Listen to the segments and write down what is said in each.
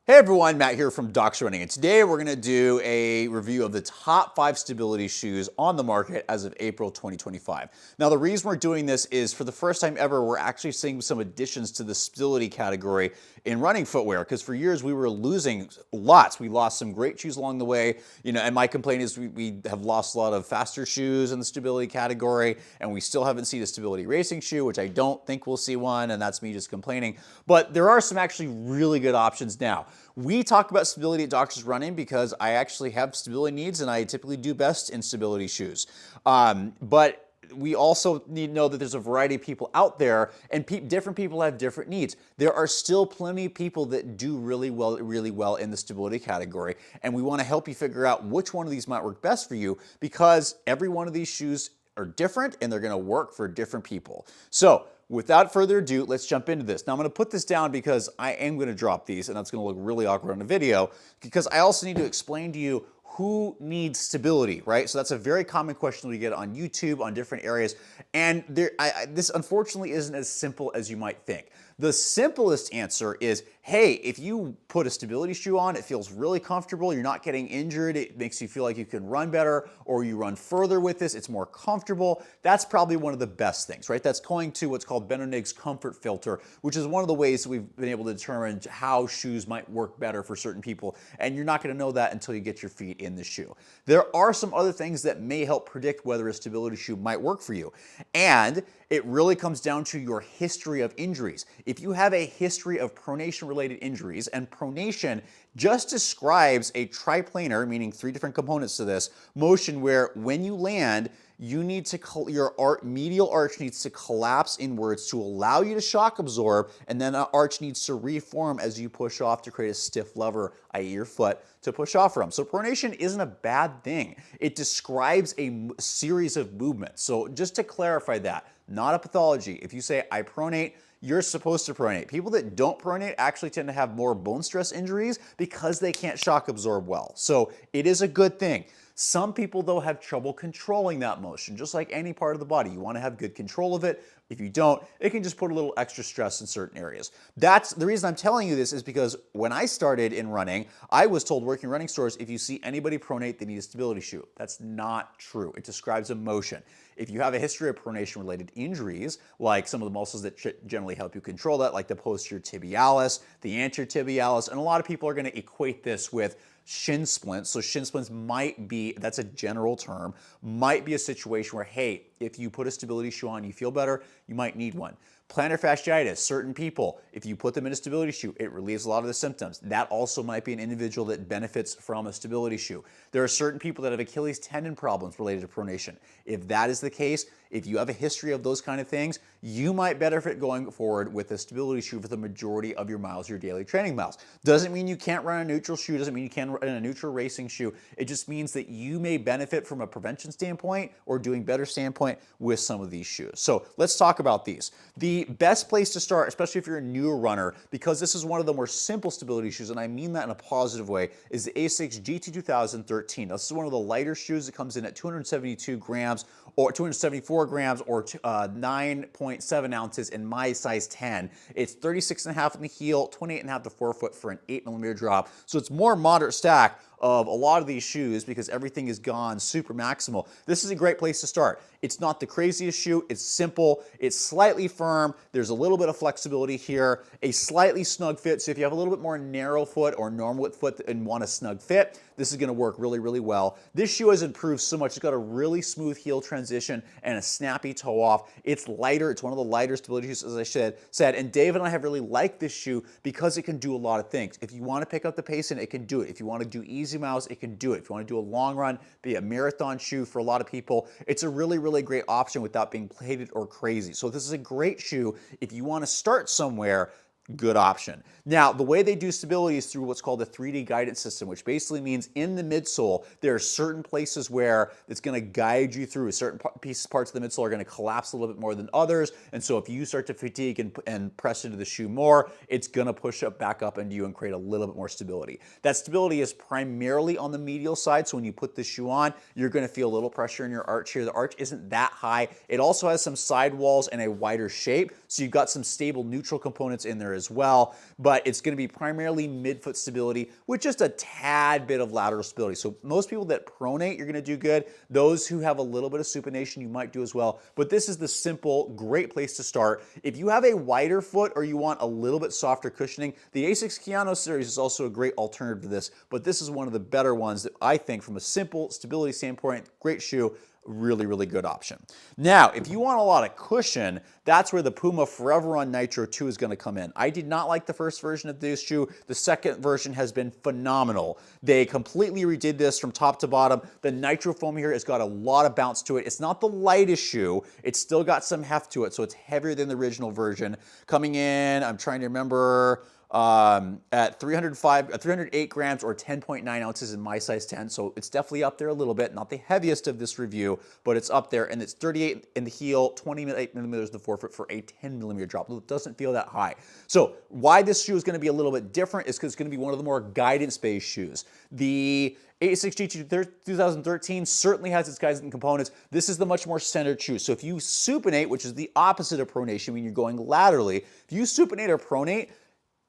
Hey everyone, Matt here from Docs Running, and today we're going to do a review of the top 5 stability shoes on the market as of April 2025. Now the reason we're doing this is for the first time ever we're actually seeing some additions to the stability category in running footwear, because for years we were losing lots. We lost some great shoes along the way, and my complaint is we have lost a lot of faster shoes in the stability category, and we still haven't seen a stability racing shoe, which I don't think we'll see one, and that's me just complaining. But there are some actually really good options now. We talk about stability at Doctors Running because I actually have stability needs and I typically do best in stability shoes. But we also need to know that there's a variety of people out there, and different people have different needs. There are still plenty of people that do really well in the stability category, and we want to help you figure out which one of these might work best for you, because every one of these shoes are different and they're going to work for different people. So without further ado, let's jump into this. Now I'm going to put this down because I am going to drop these, and that's going to look really awkward on the video, because I also need to explain to you who needs stability, right? So that's a very common question we get on YouTube, on different areas, and this unfortunately isn't as simple as you might think. The simplest answer is, hey, if you put a stability shoe on, it feels really comfortable, you're not getting injured, it makes you feel like you can run better, or you run further with this, it's more comfortable, that's probably one of the best things, right? That's going to what's called Benonig's comfort filter, which is one of the ways that we've been able to determine how shoes might work better for certain people, and you're not going to know that until you get your feet in the shoe. There are some other things that may help predict whether a stability shoe might work for you, and it really comes down to your history of injuries. If you have a history of pronation-related injuries, and pronation just describes a triplanar, meaning 3 different components to this, motion where when you land, you need to, your medial arch needs to collapse inwards to allow you to shock absorb, and then an arch needs to reform as you push off to create a stiff lever, i.e. your foot, to push off from. So pronation isn't a bad thing. It describes a series of movements. So just to clarify that, not a pathology. If you say, I pronate, you're supposed to pronate. People that don't pronate actually tend to have more bone stress injuries because they can't shock absorb well. So it is a good thing. Some people, though, have trouble controlling that motion, just like any part of the body. You want to have good control of it. If you don't, it can just put a little extra stress in certain areas. That's the reason I'm telling you this, is because when I started in running, I was told working in running stores, if you see anybody pronate, they need a stability shoe. That's not true. It describes a motion. If you have a history of pronation-related injuries, like some of the muscles that generally help you control that, like the posterior tibialis, the anterior tibialis, and a lot of people are going to equate this with shin splints. So shin splints might be, that's a general term, might be a situation where, hey, if you put a stability shoe on, you feel better, you might need one. Plantar fasciitis, certain people, if you put them in a stability shoe, it relieves a lot of the symptoms. That also might be an individual that benefits from a stability shoe. There are certain people that have Achilles tendon problems related to pronation. If that is the case, if you have a history of those kind of things, you might benefit going forward with a stability shoe for the majority of your miles, your daily training miles. Doesn't mean you can't run a neutral shoe, doesn't mean you can't run a neutral racing shoe. It just means that you may benefit from a prevention standpoint or doing better standpoint with some of these shoes. So let's talk about these. The best place to start, especially if you're a newer runner, because this is one of the more simple stability shoes, and I mean that in a positive way, is the Asics GT-2000 13. Now, this is one of the lighter shoes. It comes in at 272 grams or 274 grams or 9.7 ounces in my size 10. It's 36.5 in the heel, 28.5 the forefoot for an 8mm drop. So it's more moderate stack of a lot of these shoes because everything is gone super maximal. This is a great place to start. It's not the craziest shoe. It's simple. It's slightly firm. There's a little bit of flexibility here. A slightly snug fit. So if you have a little bit more narrow foot or normal foot and want a snug fit, this is going to work really well. This shoe has improved so much. It's got a really smooth heel transition and a snappy toe off. It's lighter. It's one of the lighter stability shoes, as I said. And Dave and I have really liked this shoe because it can do a lot of things. If you want to pick up the pace in it, it can do it. If you want to do easy miles, it can do it. If you want to do a long run, be a marathon shoe for a lot of people, it's a really great option without being plated or crazy. So this is a great shoe if you want to start somewhere. Good option. Now, the way they do stability is through what's called the 3D guidance system, which basically means in the midsole, there are certain places where it's going to guide you through. Certain parts of the midsole are going to collapse a little bit more than others, and so if you start to fatigue and press into the shoe more, it's going to push up back up into you and create a little bit more stability. That stability is primarily on the medial side, so when you put the shoe on, you're going to feel a little pressure in your arch here. The arch isn't that high. It also has some sidewalls and a wider shape, so you've got some stable neutral components in there there as well, but it's going to be primarily midfoot stability with just a tad bit of lateral stability. So most people that pronate, you're going to do good. Those who have a little bit of supination, you might do as well. But this is the simple, great place to start. If you have a wider foot or you want a little bit softer cushioning, the Asics Keanu series is also a great alternative to this, but this is one of the better ones that I think from a simple stability standpoint, great shoe, really, really good option. Now, if you want a lot of cushion, that's where the Puma ForeverRun Nitro 2 is going to come in. I did not like the first version of this shoe. The second version has been phenomenal. They completely redid this from top to bottom. The Nitro foam here has got a lot of bounce to it. It's not the lightest shoe. It's still got some heft to it, so it's heavier than the original version. Coming in, I'm trying to remember, at 308 grams or 10.9 ounces in my size 10. So it's definitely up there a little bit, not the heaviest of this review, but it's up there, and it's 38 in the heel, 28 millimeters in the forefoot for a 10 millimeter drop. It doesn't feel that high. So why this shoe is going to be a little bit different is because it's going to be one of the more guidance-based shoes. The Asics GT-2013 certainly has its guidance components. This is the much more centered shoe. So if you supinate, which is the opposite of pronation when you're going laterally, if you supinate or pronate,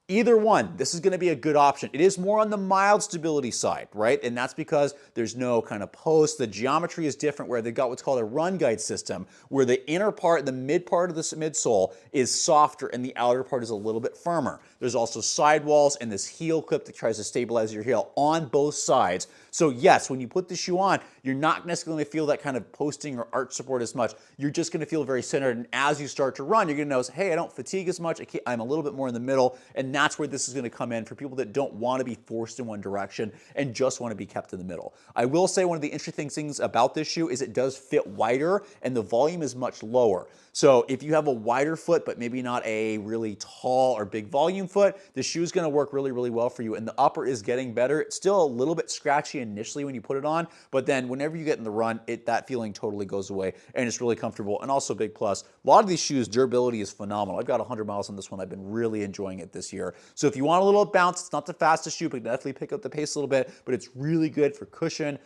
either one, this is going to be a good option. It is more on the mild stability side, right? And that's because there's no kind of post. The geometry is different where they've got what's called a run guide system, where the inner part, the mid part of the midsole is softer and the outer part is a little bit firmer. There's also sidewalls and this heel clip that tries to stabilize your heel on both sides. So yes, when you put the shoe on, you're not necessarily going to feel that kind of posting or arch support as much. You're just going to feel very centered. And as you start to run, you're going to notice, hey, I don't fatigue as much. I'm a little bit more in the middle. And that's where this is going to come in for people that don't want to be forced in one direction and just want to be kept in the middle. I will say one of the interesting things about this shoe is it does fit wider and the volume is much lower. So if you have a wider foot, but maybe not a really tall or big volume foot, the shoe is going to work really, really well for you. And the upper is getting better. It's still a little bit scratchy initially when you put it on, but then whenever you get in the run, that feeling totally goes away and it's really comfortable. And also big plus, a lot of these shoes, durability is phenomenal. I've got 100 miles on this one. I've been really enjoying it this year. So if you want a little bounce, it's not the fastest shoe, but definitely pick up the pace a little bit, but it's really good for cushion,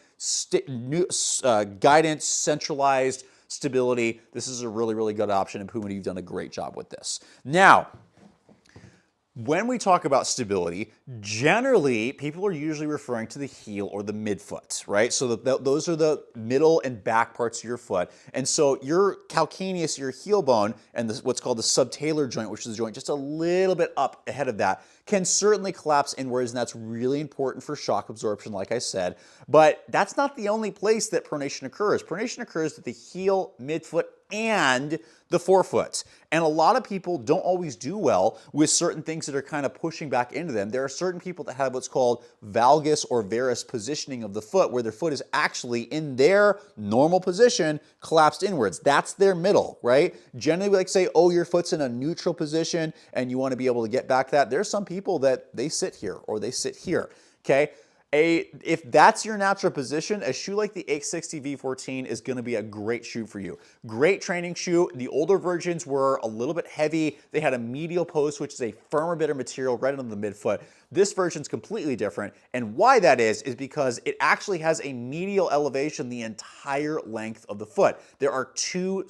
guidance, centralized stability. This is a really, really good option, and Puma, you've done a great job with this. Now, when we talk about stability, generally, people are usually referring to the heel or the midfoot, right? So those are the middle and back parts of your foot. And so your calcaneus, your heel bone, and what's called the subtalar joint, which is the joint just a little bit up ahead of that, can certainly collapse inwards, and that's really important for shock absorption, like I said. But that's not the only place that pronation occurs. Pronation occurs at the heel, midfoot, and the forefoot. And a lot of people don't always do well with certain things that are kind of pushing back into them. There are certain people that have what's called valgus or varus positioning of the foot, where their foot is actually in their normal position, collapsed inwards. That's their middle, right? Generally, we like to say, oh, your foot's in a neutral position and you want to be able to get back that. There's some people that they sit here or they sit here, okay? If that's your natural position, a shoe like the X60 V14 is going to be a great shoe for you. Great training shoe. The older versions were a little bit heavy. They had a medial post, which is a firmer bit of material right on the midfoot. This version's completely different, and why that is because it actually has a medial elevation the entire length of the foot. There are two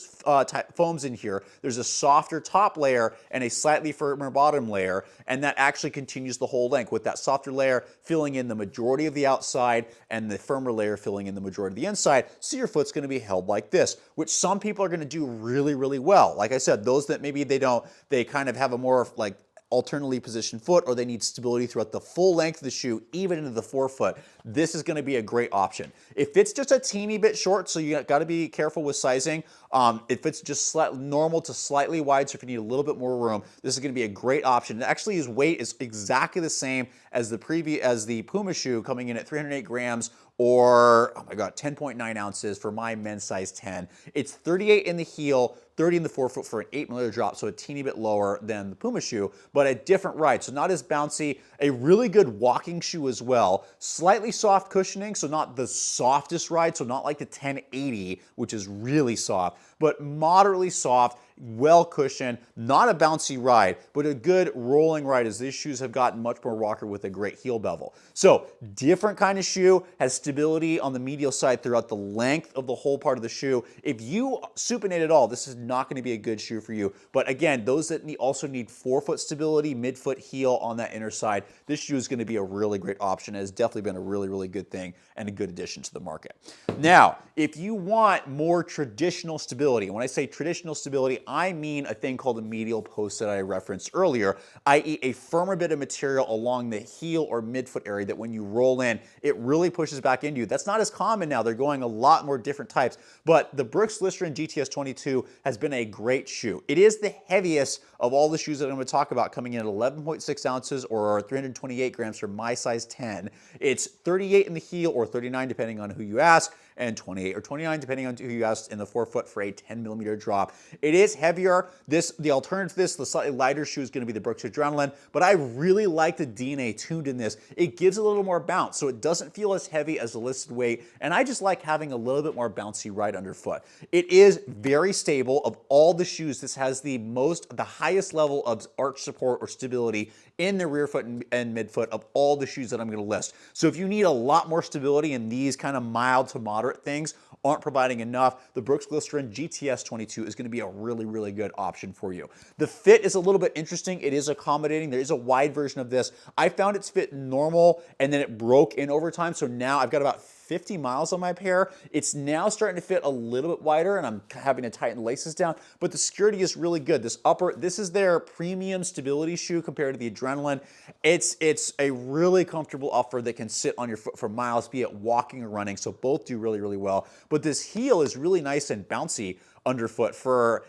foams in here. There's a softer top layer and a slightly firmer bottom layer, and that actually continues the whole length, with that softer layer filling in the majority of the outside and the firmer layer filling in the majority of the inside, so your foot's going to be held like this, which some people are going to do really, really well. Like I said, those that maybe they kind of have a more like alternately positioned foot, or they need stability throughout the full length of the shoe, even into the forefoot, this is going to be a great option. If it's just a teeny bit short, so you got to be careful with sizing. If it's just normal to slightly wide, so if you need a little bit more room, this is going to be a great option. And actually, his weight is exactly the same as the Puma shoe, coming in at 308 grams or, oh my God, 10.9 ounces for my men's size 10. It's 38 in the heel, 30 in the forefoot for an 8mm drop, so a teeny bit lower than the Puma shoe, but a different ride, so not as bouncy. A really good walking shoe as well. Slightly soft cushioning, so not the softest ride, so not like the 1080, which is really soft, but moderately soft, well cushioned, not a bouncy ride, but a good rolling ride as these shoes have gotten much more rocker with a great heel bevel. So different kind of shoe, has stability on the medial side throughout the length of the whole part of the shoe. If you supinate at all, this is not going to be a good shoe for you. But again, those that also need forefoot stability, midfoot heel on that inner side, this shoe is going to be a really great option. It has definitely been a really, really good thing and a good addition to the market. Now, if you want more traditional stability, when I say traditional stability, I mean a thing called a medial post that I referenced earlier, i.e. a firmer bit of material along the heel or midfoot area that when you roll in, it really pushes back into you. That's not as common now. They're going a lot more different types, but the Brooks Glycerin GTS 22 has been a great shoe. It is the heaviest of all the shoes that I'm going to talk about, coming in at 11.6 ounces or 328 grams for my size 10. It's 38 in the heel or 39 depending on who you ask, and 28 or 29 depending on who you ask in the forefoot for a 10mm drop. It is heavier. The alternative to this, the slightly lighter shoe, is going to be the Brooks Adrenaline, but I really like the DNA tuned in this. It gives a little more bounce, so it doesn't feel as heavy as the listed weight, and I just like having a little bit more bouncy ride underfoot. It is very stable. Of all the shoes, this has the highest level of arch support or stability in the rear foot and midfoot of all the shoes that I'm going to list. So if you need a lot more stability and these kind of mild to moderate things aren't providing enough, the Brooks Glycerin GTS 22 is going to be a really, really good option for you. The fit is a little bit interesting. It is accommodating. There is a wide version of this. I found its fit normal and then it broke in over time. So now I've got about 50 miles on my pair. It's now starting to fit a little bit wider and I'm having to tighten the laces down, but the security is really good. This is their premium stability shoe compared to the Adrenaline. It's a really comfortable upper that can sit on your foot for miles, be it walking or running, so both do really, really well. But this heel is really nice and bouncy underfoot.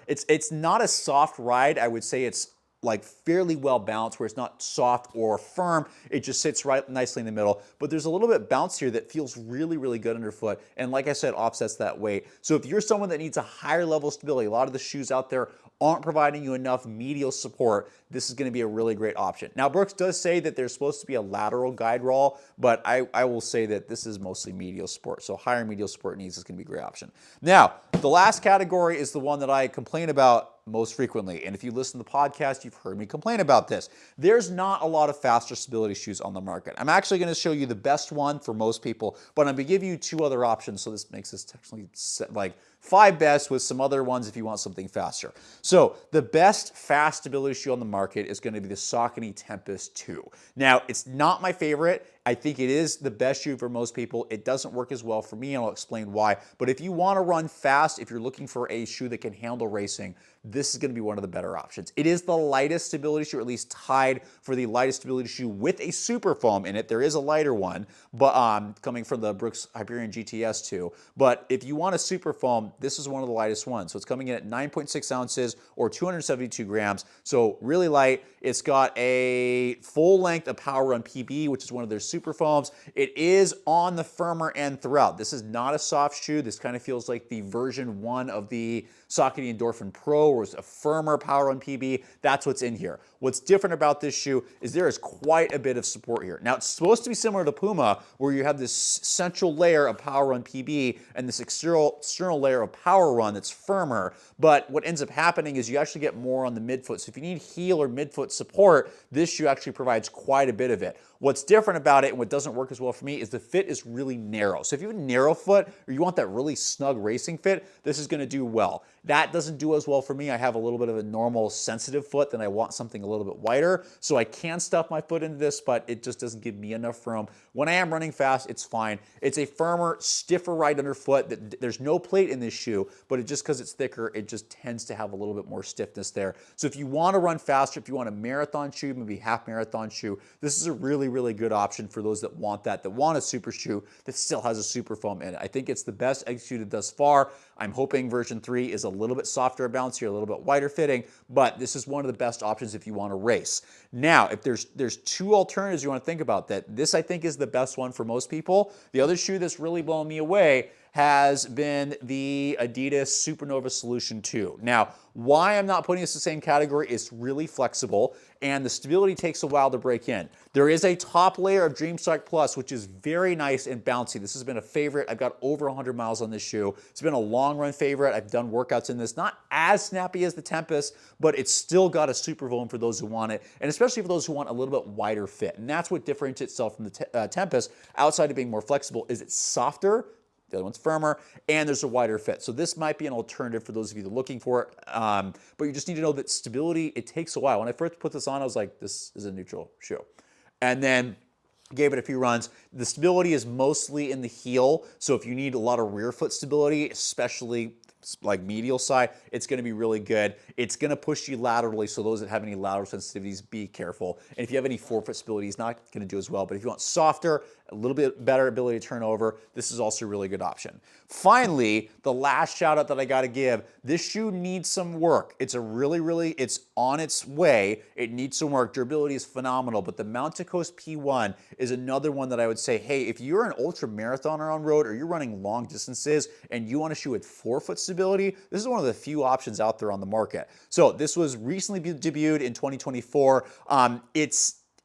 It's not a soft ride. I would say it's like fairly well balanced, where it's not soft or firm. It just sits right nicely in the middle, but there's a little bit bounce here that feels really, really good underfoot. And like I said, offsets that weight. So if you're someone that needs a higher level of stability, a lot of the shoes out there aren't providing you enough medial support, this is going to be a really great option. Now, Brooks does say that there's supposed to be a lateral guide rail, but I will say that this is mostly medial support. So higher medial support needs is going to be a great option. Now, the last category is the one that I complain about most frequently. And if you listen to the podcast, you've heard me complain about this. There's not a lot of faster stability shoes on the market. I'm actually going to show you the best one for most people, but I'm going to give you two other options. So this makes this technically like 5 best with some other ones if you want something faster. So the best fast stability shoe on the market is going to be the Saucony Tempus 2. Now, it's not my favorite. I think it is the best shoe for most people. It doesn't work as well for me, and I'll explain why. But if you want to run fast, if you're looking for a shoe that can handle racing, this is going to be one of the better options. It is the lightest stability shoe, or at least tied for the lightest stability shoe with a super foam in it. There is a lighter one, but coming from the Brooks Hyperion GTS 2. But if you want a super foam, this is one of the lightest ones. So it's coming in at 9.6 ounces or 272 grams. So really light. It's got a full length of ForeverRun PB, which is one of their super foams. It is on the firmer end throughout. This is not a soft shoe. This kind of feels like the version 1 of the Saucony Endorphin Pro, or a firmer ForeverRun PB. That's what's in here. What's different about this shoe is there is quite a bit of support here. Now, it's supposed to be similar to Puma, where you have this central layer of ForeverRun PB and this external layer of ForeverRun that's firmer, but what ends up happening is you actually get more on the midfoot. So if you need heel or midfoot support, this shoe actually provides quite a bit of it. What's different about it and what doesn't work as well for me is the fit is really narrow. So if you have a narrow foot or you want that really snug racing fit, this is going to do well. That doesn't do as well for me. I have a little bit of a normal sensitive foot, then I want something a little bit wider. So I can stuff my foot into this, but it just doesn't give me enough room. When I am running fast, it's fine. It's a firmer, stiffer ride underfoot. There's no plate in this shoe, but just because it's thicker, it just tends to have a little bit more stiffness there. So if you want to run faster, if you want a marathon shoe, maybe half marathon shoe, this is a really, really good option for those that want that want a super shoe that still has a super foam in it. I think it's the best executed thus far. I'm hoping version 3 is a little bit softer, bouncier, a little bit wider fitting, but this is one of the best options if you want to race. Now, if there's two alternatives you want to think about, that this I think is the best one for most people. The other shoe that's really blown me away has been the Adidas Supernova Solution 2. Now, why I'm not putting this in the same category, it's really flexible and the stability takes a while to break in. There is a top layer of Dreamstrike Plus, which is very nice and bouncy. This has been a favorite. I've got over 100 miles on this shoe. It's been a long run favorite. I've done workouts in this. Not as snappy as the Tempus, but it's still got a super foam for those who want it, and especially for those who want a little bit wider fit. And that's what differentiates itself from the Tempus, outside of being more flexible, is it's softer. The other one's firmer, and there's a wider fit. So this might be an alternative for those of you that are looking for it. But you just need to know that stability, it takes a while. When I first put this on, I was like, this is a neutral shoe. And then gave it a few runs. The stability is mostly in the heel. So if you need a lot of rear foot stability, especially like medial side, it's going to be really good. It's going to push you laterally, so those that have any lateral sensitivities, be careful. And if you have any forefoot stability, it's not going to do as well. But if you want softer, a little bit better ability to turn over, this is also a really good option. Finally, the last shout out that I got to give, this shoe needs some work. It's it's on its way. It needs some work. Durability is phenomenal, but the Mountain Coast P1 is another one that I would say, hey, if you're an ultra marathoner on road or you're running long distances and you want a shoe with forefoot stability, this is one of the few options out there on the market. So this was recently debuted in 2024.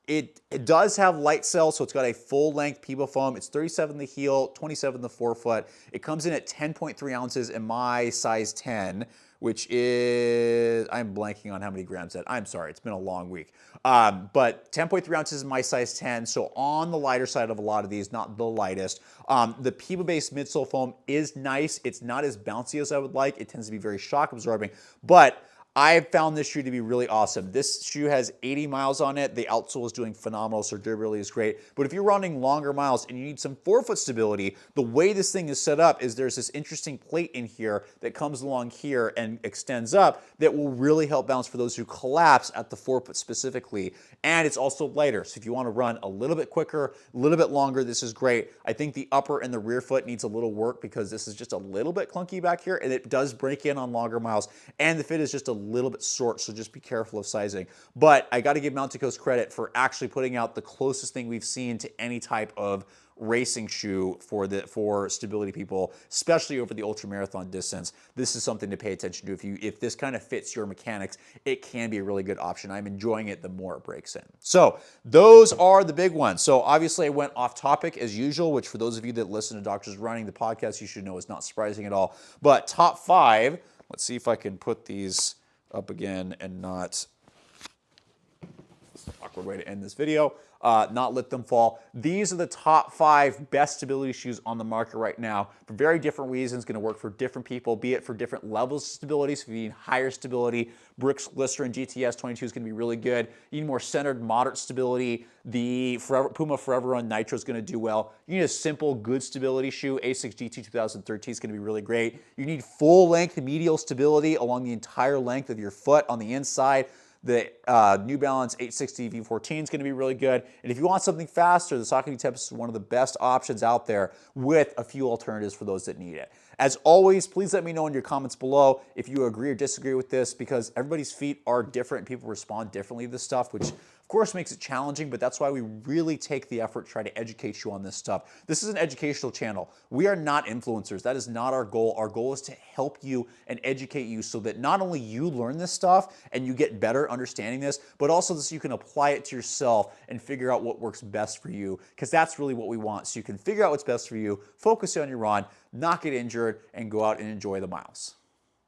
It does have light cell, so it's got a full-length Puma foam. It's 37 the heel, 27 the forefoot. It comes in at 10.3 ounces in my size 10, which is, I'm blanking on how many grams that. I'm sorry, it's been a long week. But 10.3 ounces in my size 10, so on the lighter side of a lot of these, not the lightest. The Puma-based midsole foam is nice. It's not as bouncy as I would like. It tends to be very shock absorbing, but I have found this shoe to be really awesome. This shoe has 80 miles on it. The outsole is doing phenomenal, so durability is great. But if you're running longer miles and you need some forefoot stability, the way this thing is set up is there's this interesting plate in here that comes along here and extends up that will really help balance for those who collapse at the forefoot specifically. And it's also lighter, so if you want to run a little bit quicker, a little bit longer, this is great. I think the upper and the rear foot needs a little work because this is just a little bit clunky back here, and it does break in on longer miles, and the fit is just a little bit short, so just be careful of sizing. But I got to give Mountain Coast credit for actually putting out the closest thing we've seen to any type of racing shoe for stability people, especially over the ultra marathon distance. This is something to pay attention to. If this kind of fits your mechanics, it can be a really good option. I'm enjoying it the more it breaks in. So those are the big ones. So obviously I went off topic as usual, which for those of you that listen to Doctors Running, the podcast, you should know is not surprising at all. But top 5, let's see if I can put these up again and not, awkward way to end this video, not let them fall. These are the top 5 best stability shoes on the market right now for very different reasons, going to work for different people, be it for different levels of stability. So if you need higher stability, Brooks Glycerin GTS 22 is going to be really good. You need more centered, moderate stability. The Puma ForeverRun Nitro is going to do well. You need a simple, good stability shoe. Asics GT-2000 is going to be really great. You need full-length medial stability along the entire length of your foot on the inside. The New Balance 860 V14 is going to be really good. And if you want something faster, the Saucony Tempus is one of the best options out there with a few alternatives for those that need it. As always, please let me know in your comments below if you agree or disagree with this, because everybody's feet are different and people respond differently to this stuff, which of course makes it challenging, but that's why we really take the effort to try to educate you on this stuff. This is an educational channel. We are not influencers. That is not our goal. Our goal is to help you and educate you so that not only you learn this stuff and you get better understanding this, but also so you can apply it to yourself and figure out what works best for you, because that's really what we want. So you can figure out what's best for you, focus on your run, not get injured, and go out and enjoy the miles.